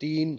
3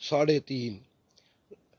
3.5।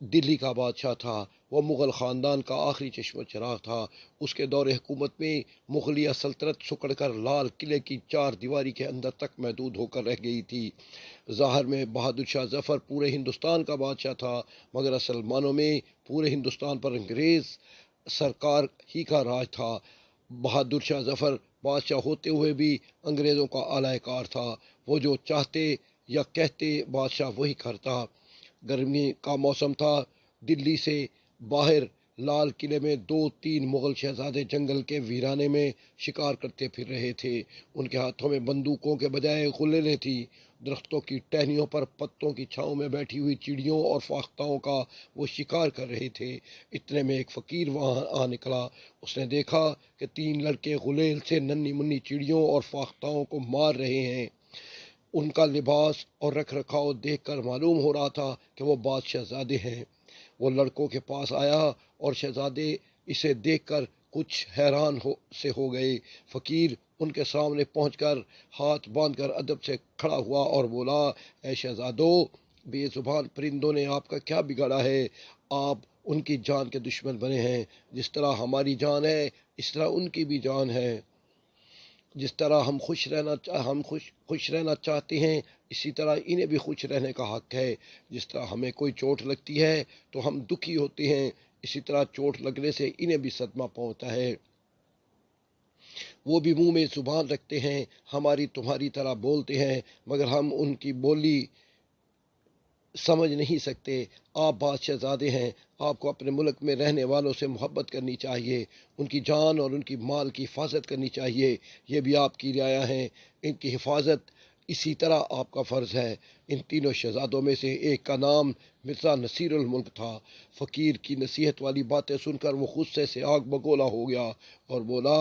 دلی کا بادشاہ تھا، وہ مغل خاندان کا آخری چشم و چراغ تھا۔ اس کے دور حکومت میں مغلیہ سلطنت سکڑ کر لال قلعے کی چار دیواری کے اندر تک محدود ہو کر رہ گئی تھی۔ ظاہر میں بہادر شاہ ظفر پورے ہندوستان کا بادشاہ تھا، مگر اصل معنوں میں پورے ہندوستان پر انگریز سرکار ہی کا راج تھا۔ بہادر شاہ ظفر بادشاہ ہوتے ہوئے بھی انگریزوں کا اعلی کار تھا۔ وہ جو چاہتے یا کہتے بادشاہ وہی کرتا۔ گرمی کا موسم تھا، دلی سے باہر لال قلعے میں دو تین مغل شہزادے جنگل کے ویرانے میں شکار کرتے پھر رہے تھے۔ ان کے ہاتھوں میں بندوقوں کے بجائے غلیلیں تھیں۔ درختوں کی ٹہنیوں پر پتوں کی چھاؤں میں بیٹھی ہوئی چڑیوں اور فاختاؤں کا وہ شکار کر رہے تھے۔ اتنے میں ایک فقیر وہاں آ نکلا۔ اس نے دیکھا کہ تین لڑکے غلیل سے ننھی منھی چڑیوں اور فاختاؤں کو مار رہے ہیں۔ ان کا لباس اور رکھ رکھاؤ دیکھ کر معلوم ہو رہا تھا کہ وہ بادشاہ زادے ہیں۔ وہ لڑکوں کے پاس آیا اور شہزادے اسے دیکھ کر کچھ حیران ہو گئے۔ فقیر ان کے سامنے پہنچ کر ہاتھ باندھ کر ادب سے کھڑا ہوا اور بولا، اے شہزادو، بے زبان پرندوں نے آپ کا کیا بگاڑا ہے؟ آپ ان کی جان کے دشمن بنے ہیں۔ جس طرح ہماری جان ہے اس طرح ان کی بھی جان ہے۔ جس طرح ہم خوش رہنا چاہتے ہیں اسی طرح انہیں بھی خوش رہنے کا حق ہے۔ جس طرح ہمیں کوئی چوٹ لگتی ہے تو ہم دکھی ہوتے ہیں، اسی طرح چوٹ لگنے سے انہیں بھی صدمہ پہنچتا ہے۔ وہ بھی منہ میں زبان رکھتے ہیں، ہماری تمہاری طرح بولتے ہیں، مگر ہم ان کی بولی سمجھ نہیں سکتے۔ آپ بادشاہ زادے ہیں، آپ کو اپنے ملک میں رہنے والوں سے محبت کرنی چاہیے، ان کی جان اور ان کی مال کی حفاظت کرنی چاہیے۔ یہ بھی آپ کی رعایا ہیں، ان کی حفاظت اسی طرح آپ کا فرض ہے۔ ان تینوں شہزادوں میں سے ایک کا نام مرزا نصیر الملک تھا۔ فقیر کی نصیحت والی باتیں سن کر وہ غصے سے آگ بگولا ہو گیا اور بولا،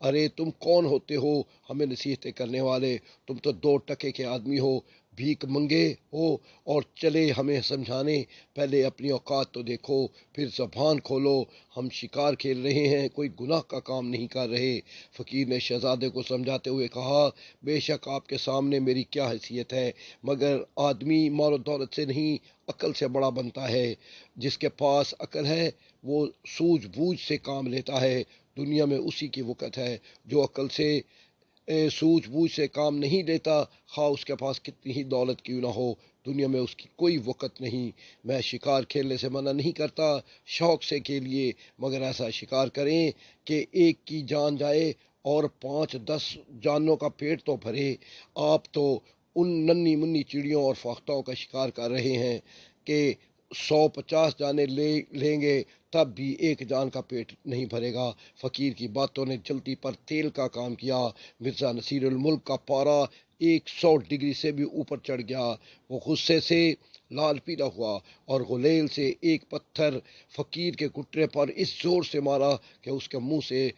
ارے تم کون ہوتے ہو ہمیں نصیحتیں کرنے والے؟ تم تو دو ٹکے کے آدمی ہو، بھیک منگے ہو اور چلے ہمیں سمجھانے۔ پہلے اپنی اوقات تو دیکھو، پھر زبان کھولو۔ ہم شکار کھیل رہے ہیں، کوئی گناہ کا کام نہیں کر رہے۔ فقیر نے شہزادے کو سمجھاتے ہوئے کہا، بے شک آپ کے سامنے میری کیا حیثیت ہے، مگر آدمی مال و دولت سے نہیں عقل سے بڑا بنتا ہے۔ جس کے پاس عقل ہے وہ سوجھ بوجھ سے کام لیتا ہے، دنیا میں اسی کی وقت ہے۔ جو عقل سے سوجھ بوجھ سے کام نہیں لیتا، خواہ اس کے پاس کتنی ہی دولت کیوں نہ ہو، دنیا میں اس کی کوئی وقت نہیں۔ میں شکار کھیلنے سے منع نہیں کرتا، شوق سے کھیلیے، مگر ایسا شکار کریں کہ ایک کی جان جائے اور 5-10 جانوں کا پیٹ تو بھرے۔ آپ تو ان ننھی منھی چڑیوں اور فاختاؤں کا شکار کر رہے ہیں کہ 150 جانیں لیں گے تب بھی ایک جان کا پیٹ نہیں بھرے گا۔ فقیر کی باتوں نے جلدی پر تیل کا کام کیا۔ مرزا نصیر الملک کا پارا 100 ڈگری سے بھی اوپر چڑھ گیا۔ وہ غصے سے لال پیلا ہوا اور غلیل سے ایک پتھر فقیر کے گھٹنے پر اس زور سے مارا کہ اس کے منہ سے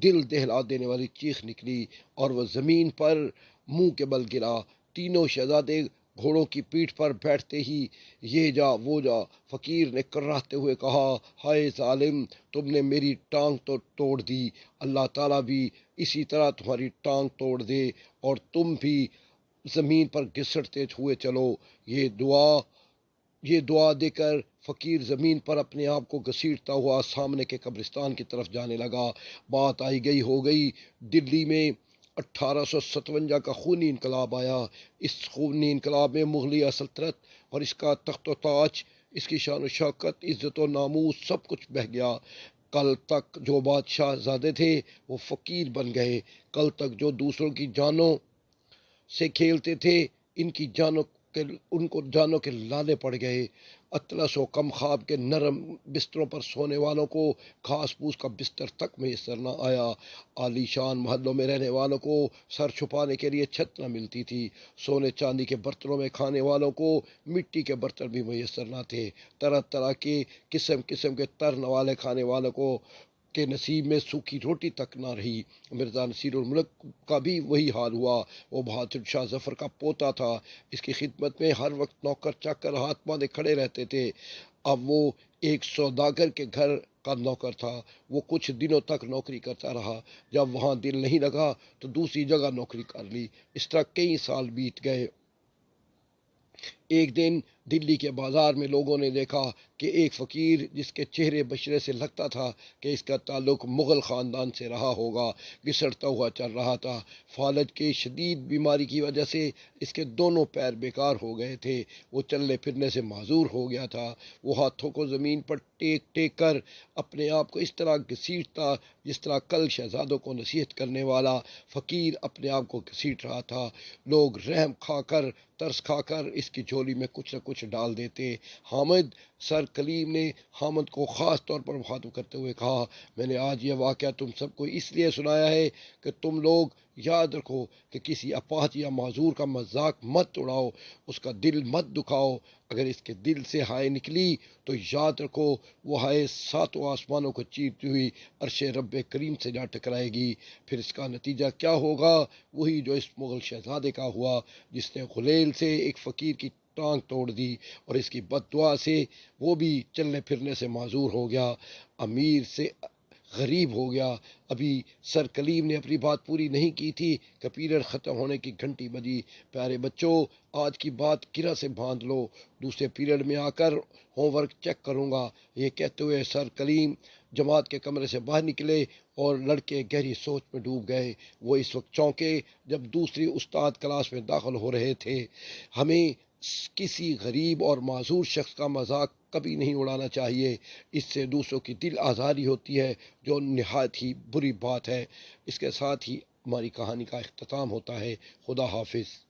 دل دہلا دینے والی چیخ نکلی اور وہ زمین پر منہ کے بل گرا۔ تینوں شہزادے گھوڑوں کی پیٹھ پر بیٹھتے ہی یہ جا وہ جا۔ فقیر نے کراہتے ہوئے کہا، ہائے ظالم، تم نے میری ٹانگ تو توڑ دی، اللہ تعالیٰ بھی اسی طرح تمہاری ٹانگ توڑ دے اور تم بھی زمین پر گھسٹتے ہوئے چلو۔ یہ دعا دے کر فقیر زمین پر اپنے آپ کو گھسیٹتا ہوا سامنے کے قبرستان کی طرف جانے لگا۔ بات آئی گئی ہو گئی، دلی میں 1857 کا خونی انقلاب آیا۔ اس خونی انقلاب میں مغلیہ سلطنت اور اس کا تخت و تاج، اس کی شان و شوکت، عزت و ناموس سب کچھ بہہ گیا۔ کل تک جو بادشاہ زادے تھے وہ فقیر بن گئے۔ کل تک جو دوسروں کی جانوں سے کھیلتے تھے ان کو جانوں کے لالے پڑ گئے۔ اطلس و کم خواب کے نرم بستروں پر سونے والوں کو گھاس پھوس کا بستر تک میسر نہ آیا۔ عالی شان محلوں میں رہنے والوں کو سر چھپانے کے لیے چھت نہ ملتی تھی۔ سونے چاندی کے برتنوں میں کھانے والوں کو مٹی کے برتن بھی میسر نہ تھے۔ طرح طرح کے قسم قسم کے ترن والے کھانے والوں کو کے نصیب میں سوکھی روٹی تک نہ رہی۔ مرزا نصیر الملک کا بھی وہی حال ہوا۔ وہ بہادر شاہ ظفر کا پوتا تھا، اس کی خدمت میں ہر وقت نوکر چاکر ہاتھ باندھے کھڑے رہتے تھے۔ اب وہ ایک سوداگر کے گھر کا نوکر تھا۔ وہ کچھ دنوں تک نوکری کرتا رہا، جب وہاں دل نہیں لگا تو دوسری جگہ نوکری کر لی۔ اس طرح کئی سال بیت گئے۔ ایک دن دلی کے بازار میں لوگوں نے دیکھا کہ ایک فقیر جس کے چہرے بشرے سے لگتا تھا کہ اس کا تعلق مغل خاندان سے رہا ہوگا، گھسٹتا ہوا چل رہا تھا۔ فالج کے شدید بیماری کی وجہ سے اس کے دونوں پیر بیکار ہو گئے تھے، وہ چلنے پھرنے سے معذور ہو گیا تھا۔ وہ ہاتھوں کو زمین پر ٹیک ٹیک کر اپنے آپ کو اس طرح گھسیٹتا جس طرح کل شہزادوں کو نصیحت کرنے والا فقیر اپنے آپ کو گھسیٹ رہا تھا۔ لوگ رحم کھا کر، ترس کھا کر اس کی جھولی میں کچھ نہ کچھ ڈال دیتے۔ حامد سر کلیم نے حامد کو خاص طور پر مخاطب کرتے ہوئے کہا، میں نے آج یہ واقعہ تم سب کو اس لیے سنایا ہے کہ تم لوگ یاد رکھو کہ کسی اپاہج یا معذور کا مذاق مت اڑاؤ، اس کا دل مت دکھاؤ۔ اگر اس کے دل سے ہائے نکلی تو یاد رکھو وہ ہائے ساتوں آسمانوں کو چیرتی ہوئی عرش رب کریم سے جا ٹکرائے گی۔ پھر اس کا نتیجہ کیا ہوگا؟ وہی جو اس مغل شہزادے کا ہوا، جس نے غلیل سے ایک فقیر کی ٹانگ توڑ دی اور اس کی بد دعا سے وہ بھی چلنے پھرنے سے معذور ہو گیا، امیر سے غریب ہو گیا۔ ابھی سر کلیم نے اپنی بات پوری نہیں کی تھی کہ پیریڈ ختم ہونے کی گھنٹی بجی۔ پیارے بچوں، آج کی بات کرا سے باندھ لو، دوسرے پیریڈ میں آ کر ہوم ورک چیک کروں گا۔ یہ کہتے ہوئے سر کلیم جماعت کے کمرے سے باہر نکلے اور لڑکے گہری سوچ میں ڈوب گئے۔ وہ اس وقت چونکے جب دوسری استاد کلاس میں داخل ہو رہے تھے۔ ہمیں کسی غریب اور معذور شخص کا مذاق کبھی نہیں اڑانا چاہیے، اس سے دوسروں کی دل آزاری ہوتی ہے، جو نہایت ہی بری بات ہے۔ اس کے ساتھ ہی ہماری کہانی کا اختتام ہوتا ہے۔ خدا حافظ۔